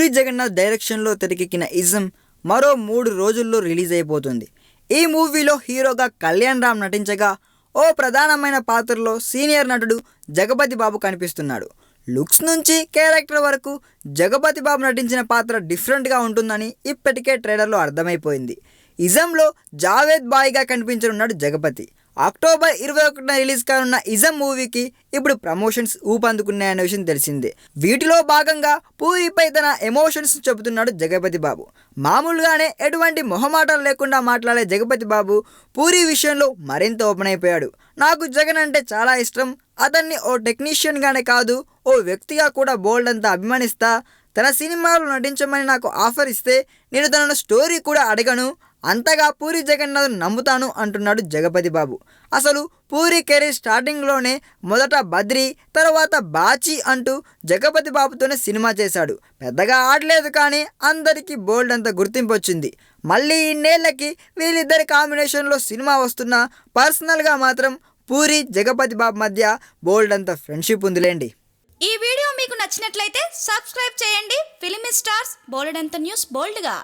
పూరి జగన్నాథ్ డైరెక్షన్లో తెరకెక్కిన ఇజం మరో 3 రోజుల్లో రిలీజ్ అయిపోతుంది. ఈ మూవీలో హీరోగా కళ్యాణ్ రామ్ నటించగా ఓ ప్రధానమైన పాత్రలో సీనియర్ నటుడు జగపతి బాబు కనిపిస్తున్నాడు. లుక్స్ నుంచి క్యారెక్టర్ వరకు జగపతి బాబు నటించిన పాత్ర డిఫరెంట్గా ఉంటుందని ఇప్పటికే ట్రైలర్లో అర్థమైపోయింది. ఇజంలో జావేద్ బాయ్గా కనిపించనున్నాడు జగపతి. అక్టోబర్ 21న రిలీజ్ కానున్న ఇజం మూవీకి ఇప్పుడు ప్రమోషన్స్ ఊపందుకున్నాయనే విషయం తెలిసిందే. వీటిలో భాగంగా పూరిపై తన ఎమోషన్స్ చెబుతున్నాడు జగపతి బాబు. మామూలుగానే ఎటువంటి మొహమాటం లేకుండా మాట్లాడే జగపతి బాబు పూరి విషయంలో మరింత ఓపెన్ అయిపోయాడు. నాకు జగన్ అంటే చాలా ఇష్టం. అతన్ని ఓ టెక్నీషియన్గానే కాదు, ఓ వ్యక్తిగా కూడా బోల్డ్ అంతా అభిమానిస్తా. తన సినిమాలో నటించమని నాకు ఆఫర్ ఇస్తే నేను తనను స్టోరీ కూడా అడగను. అంతగా పూరి జగన్నాథ్ నమ్ముతాను అంటున్నాడు జగపతి బాబు. అసలు పూరి కెరీర్ స్టార్టింగ్లోనే మొదట బద్రి, తర్వాత బాచి అంటూ జగపతి బాబుతోనే సినిమా చేశాడు. పెద్దగా ఆడలేదు, కానీ అందరికీ బోల్డ్ అంత గుర్తింపు వచ్చింది. మళ్ళీ ఇన్నేళ్లకి వీళ్ళిద్దరి కాంబినేషన్లో సినిమా వస్తున్నా పర్సనల్గా మాత్రం పూరి జగపతి బాబు మధ్య బోల్డ్ అంత ఫ్రెండ్షిప్ ఉందిలేండి. ఈ వీడియో మీకు నచ్చినట్లయితే సబ్స్క్రైబ్ చేయండి. ఫిలిమి స్టార్స్ బోల్డ్ అంత న్యూస్ బోల్డ్గా.